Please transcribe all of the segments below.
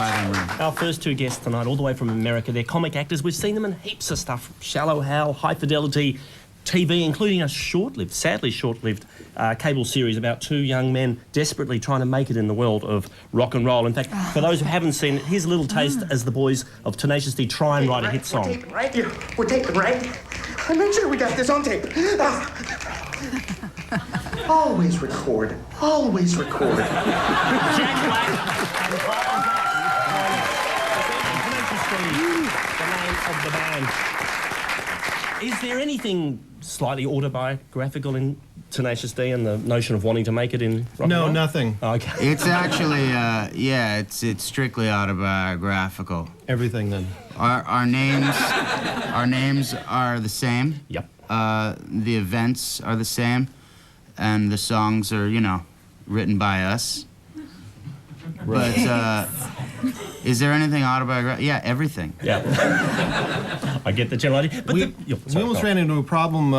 by them. Our first two guests tonight, all the way from America, they're comic actors. We've seen them in heaps of stuff. Shallow Hal, High Fidelity TV, including a short-lived, sadly short-lived cable series about two young men desperately trying to make it in the world of rock and roll. In fact, for those who haven't seen it, here's a little taste as the boys of Tenacious D try and write a hit song. We're taping, right? We're taping, right? I made sure we got this on tape. Always record. Always record. Jack Black and Kyle Tenacious D, the name of the band. Is there anything slightly autobiographical in Tenacious D and the notion of wanting to make it in rock and roll? No, nothing. Okay. It's actually, it's strictly autobiographical. Everything then. Our names are the same. Yep. The events are the same, and the songs are, written by us. But is there anything autobiographical? Yeah, everything. Yeah. I get the general idea. But We almost ran into a problem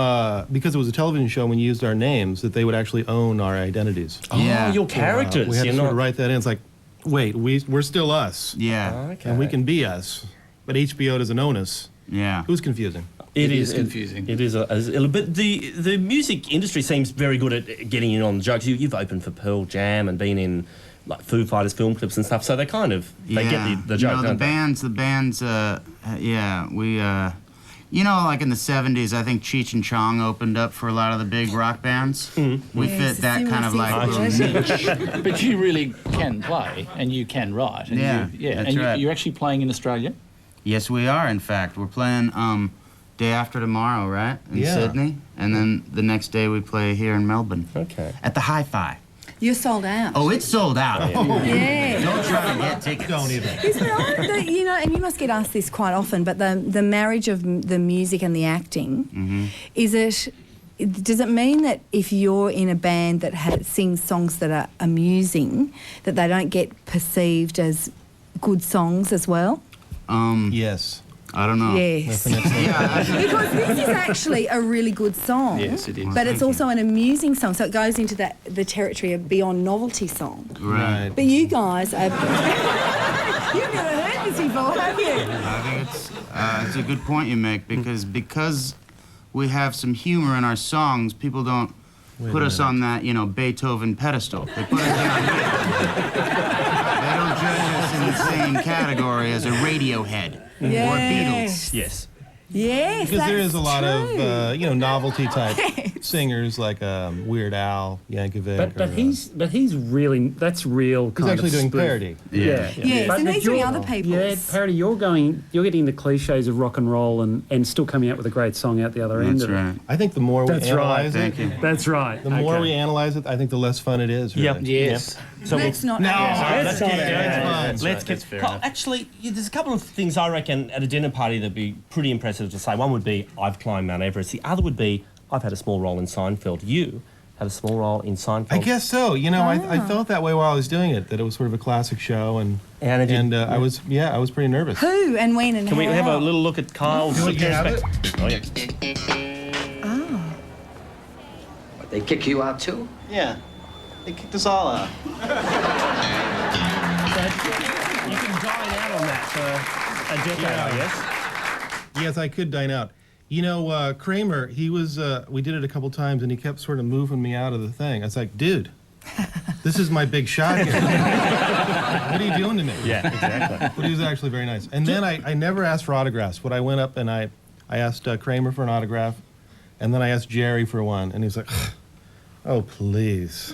because it was a television show when we used our names that they would actually own our identities. Oh, Yeah. your characters. We had to You're sort of not... write that in. It's like, wait, we're still us. Yeah. Okay. And we can be us. But HBO doesn't own us. Yeah. It was confusing. It is confusing. It is a little bit. The music industry seems very good at getting in on the jokes. You've opened for Pearl Jam and been in like Foo Fighters film clips and stuff, so they kind of they get the joke. The bands, we like in the 70s, I think Cheech and Chong opened up for a lot of the big rock bands. We fit that kind of like little niche. But you really can play and you can write. And That's and right. you're actually playing in Australia? Yes, we are, in fact. We're playing day after tomorrow, right? In Sydney. And then the next day we play here in Melbourne. Okay. At the Hi-Fi. You're sold out. Oh, it's sold out. Yeah. Don't try to get tickets. Don't even. Isn't it, and you must get asked this quite often, but the marriage of the music and the acting, does it mean that if you're in a band that sings songs that are amusing, that they don't get perceived as good songs as well? Yes. I don't know. Yes. Yeah. Because this is actually a really good song. Yes, it is. But it's also an amusing song, so it goes into the territory of beyond novelty song. Right. But you guys are... You've never heard this before, have you? I think it's a good point you make because we have some humor in our songs, people don't put us on that, Beethoven pedestal. They put us down here. They don't judge us in the same category as a Radiohead or Beatles. Yes. Yes, Because there is a lot true. of, novelty type singers like Weird Al, Yankovic. But he's really, that's real kind He's actually of doing spoof. parody. Yes, and he's doing other people's. Yeah, parody. You're getting the cliches of rock and roll and still coming out with a great song out the other end That's of right. it. I think the more we analyze Thank you. That's right. the more we analyze it, I think the less fun it is. Really. Yep. Yes. So Let's not... let's keep going. That's Let's That's keep. fair Well, enough. actually, there's a couple of things I reckon at a dinner party that'd be pretty impressive to say. One would be, I've climbed Mount Everest. The other would be, I've had a small role in Seinfeld. You had a small role in Seinfeld. I guess so. I felt that way while I was doing it, that it was sort of a classic show, and I was pretty nervous. Who and when and Can we how? have a little look at Kyle's... You have it? Oh, yeah. They kick you out too? Yeah, they kicked us all out. You can dine out on that for a decade, I guess. Yes, I could dine out. Kramer, he was, we did it a couple times, and he kept sort of moving me out of the thing. I was like, dude, this is my big shot here. What are you doing to me? Yeah, exactly. But he was actually very nice. And then I never asked for autographs, but I went up and I asked Kramer for an autograph, and then I asked Jerry for one, and he was like, oh, please.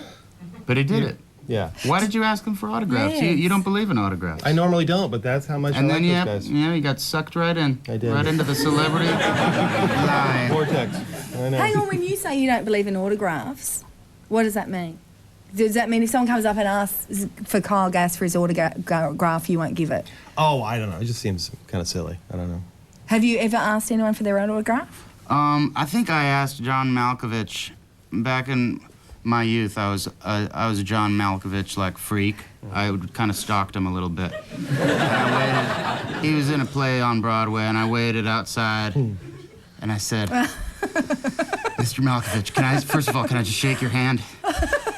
But he did it. Yeah. Why did you ask him for autographs? Yes. You don't believe in autographs. I normally don't, but that's how much And I then like those guys. you got sucked right in. I did. Right into the celebrity line. Vortex. I know. Hang on, when you say you don't believe in autographs, what does that mean? Does that mean if someone comes up and asks for Kyle Gass for his autograph, you won't give it? Oh, I don't know. It just seems kind of silly. I don't know. Have you ever asked anyone for their autograph? I think I asked John Malkovich back in my youth. I was a John Malkovich freak. I kind of stalked him a little bit. And I waited. He was in a play on Broadway, and I waited outside, and I said, "Mr. Malkovich, first of all, can I just shake your hand?"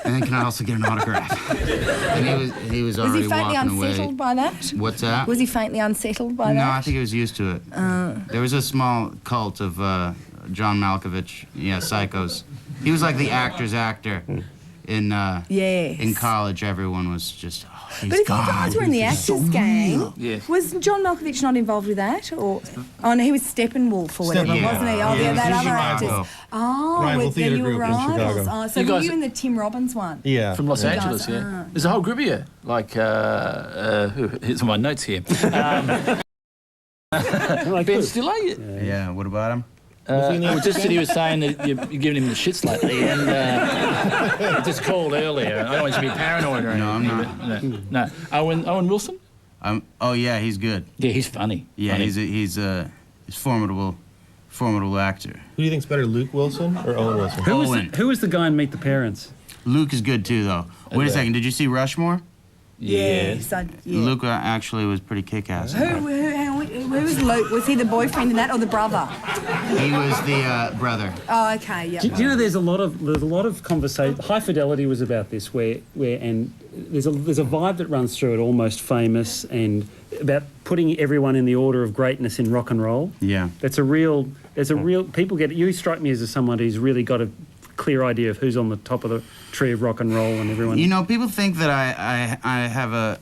And then can I also get an autograph? And he was Was already he faintly walking unsettled away. by that? What's that? Was he faintly unsettled by No, that? I think he was used to it. There was a small cult of John Malkovich, psychos. He was like the actor's actor. In Yes. college, everyone was just, he's But if gone. you guys were in the Actors Gang, Yes. was John Malkovich not involved with that? Or oh no, he was Steppenwolf or whatever, Steppenwolf. wasn't he? Oh, Yeah, that he's other rival. actors. Oh, Rival then theatre you were group in rivals. Chicago. Oh, so You were guys- you in the Tim Robbins one? Yeah. From Los You guys- Angeles, yeah. There's a whole group of you. Like, here's my notes here. Ben Stiller. Yeah, what about him? Well, just that he was saying that you're giving him the shits lately, and just called earlier. I don't want you to be paranoid or anything. No, I'm not. But no. Owen Wilson? Oh yeah, he's good. Yeah, he's funny. Yeah, Funny. he's formidable actor. Who do you think's better, Luke Wilson or Owen Wilson? Owen. Who was the guy in Meet the Parents? Luke is good too, though. Wait a second, did you see Rushmore? Yes. Yeah. Luke actually was pretty kick-ass. Who was Luke? Was he the boyfriend in that or the brother? He was the brother. Oh, okay, yeah. Do you know there's a lot of conversation. High Fidelity was about this, where and there's a vibe that runs through it, almost famous, and about putting everyone in the order of greatness in rock and roll. Yeah. There's a real people get it. You strike me as someone who's really got a clear idea of who's on the top of the tree of rock and roll and everyone. You know, people think that I have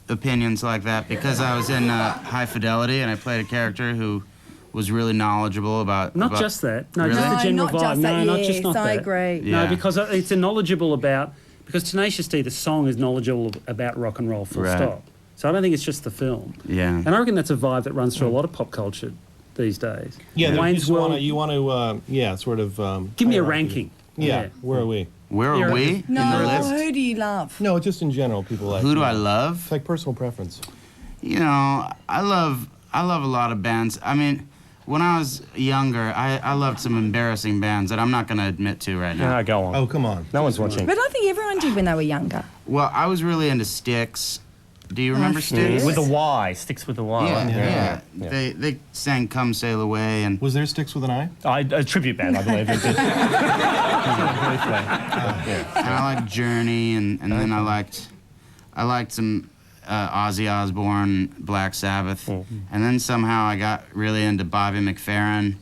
opinions like that because I was in High Fidelity and I played a character who was really knowledgeable about... Not just that. No, Really? just the general not vibe. just that. No, not Yes, just not I that. agree. Yeah. No, because it's knowledgeable about... Because Tenacious D, the song, is knowledgeable about rock and roll, full Right. stop. So I don't think it's just the film. Yeah. And I reckon that's a vibe that runs through a lot of pop culture these days. Yeah, Wayne's World. you want to sort of... Give me a hierarchy. ranking. Yeah, where are we? Where You're are a- we in the No, list? who do you love? No, just in general, people like... Who do I It's love? like personal preference. You know, I love a lot of bands. I mean, when I was younger, I loved some embarrassing bands that I'm not going to admit to right now. Go on. Oh, come on. No one's watching. But I think everyone did when they were younger. Well, I was really into Styx. Do you remember Styx? With a Y. Sticks with a Y. Yeah, right? They sang "Come Sail Away" and Was there Sticks with an Eye? A tribute band, I believe. It did. and I liked Journey, and then I liked some Ozzy Osbourne, Black Sabbath, and then somehow I got really into Bobby McFerrin,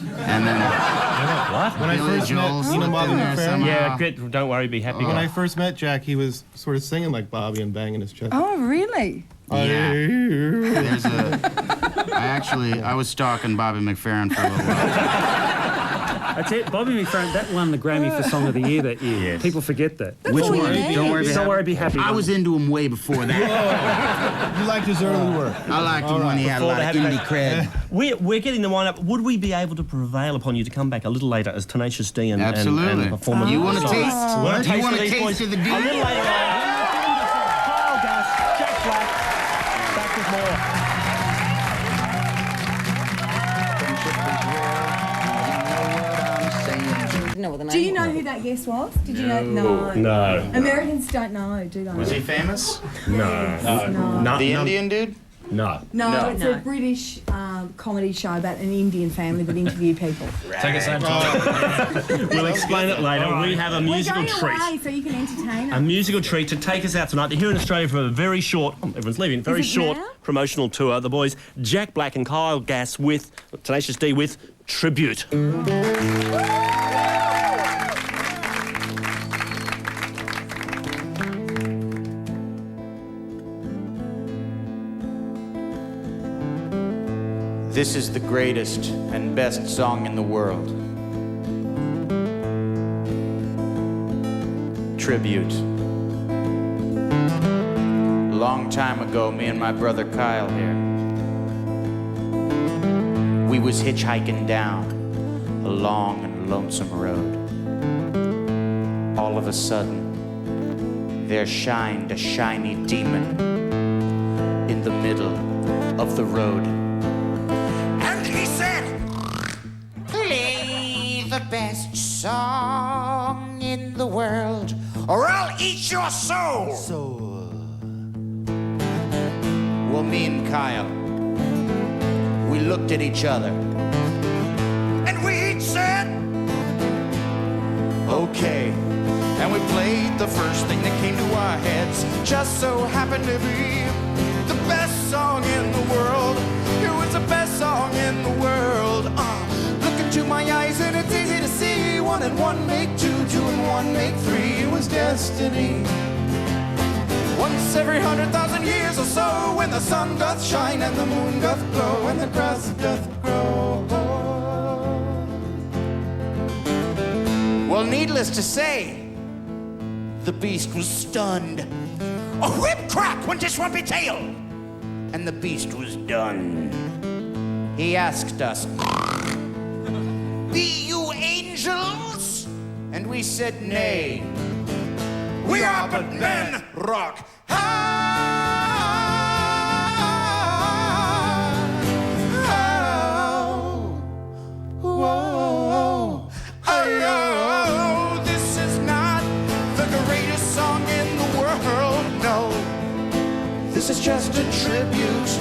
and then When I Billy first Joel met slipped in Bobby there McFerrin, somehow. Yeah, good. Don't worry, be happy. when I first met Jack, he was sort of singing like Bobby and banging his chest. Oh, really? Yeah. There's I was stalking Bobby McFerrin for a little while. That's it. Bobby McFerrin, that won the Grammy for Song of the Year that year. Yes. People forget that. That's all you one? need. Don't worry, Don't worry, be happy. I was into him way before that. You liked his early work. I liked him when he had a lot of Before they indie cred. We're getting the wind up. Would we be able to prevail upon you to come back a little later as Tenacious D and Absolutely. and perform a You little want a song? taste? Want a You want a these taste boys? of the A little deal? later on. Kyle Gus, Jack Black, back with more. Do you know who that guest was? Did you know? No. No. Americans don't know, do they? Was he famous? No. The Indian dude? No. No, it's a British comedy show about an Indian family that interview people. Take us home. We'll explain it later. We have a musical We're going treat. away so you can entertain A us. musical treat to take us out tonight. They're here in Australia for a very short, everyone's leaving, very Is it short now? promotional tour. The boys, Jack Black and Kyle Gass with Tenacious D with Tribute. This is the greatest and best song in the world. Tribute. A long time ago, me and my brother Kyle here, we was hitchhiking down a long and lonesome road. All of a sudden, there shined a shiny demon in the middle of the road. And he said, play the best song in the world, or I'll eat your soul. Well, me and Kyle, we looked at each other, and we each said, okay. And and we played the first thing that came to our heads. Just so happened to be the best song in the world. It was the best song in the world. Look into my eyes and it's easy to see. 1 and 1 make 2, 2 and 1 make 3. It was destiny. Once every 100,000 years or so, when the sun doth shine and the moon doth glow and the grass doth grow. Well, needless to say, the beast was stunned. A whip crack went his rumpy tail, and the beast was done. He asked us, "Be you angels?" And we said, "Nay, we are but men, rock." This is not the greatest song in the world, no. This is just a tribute.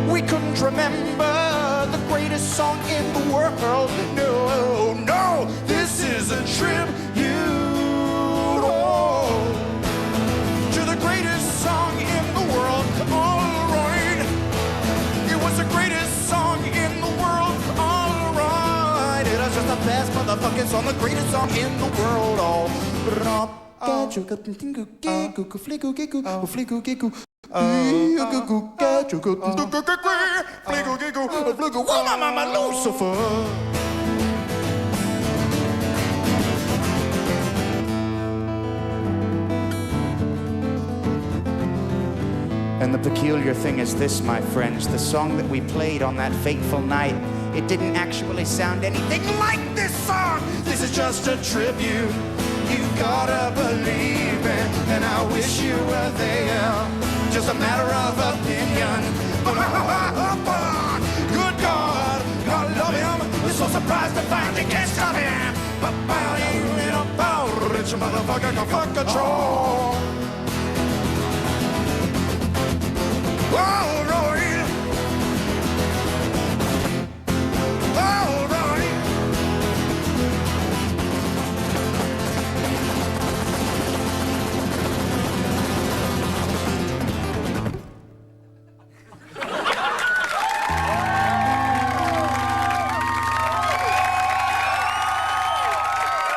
We couldn't remember the greatest song in the world, no, no. This is a tribute to the greatest song in the world. All right, it was the greatest song in the world. All right, it was just the best motherfucking song, the greatest song in the world. All right. Lucifer. And the peculiar thing is this, my friends, the song that we played on that fateful night, it didn't actually sound anything like this song. This is just a tribute. You gotta believe it, and I wish you were there. Just a matter of opinion. Good God, God love him. We're so surprised to find you can't stop him. Rich motherfucker can fuck a troll.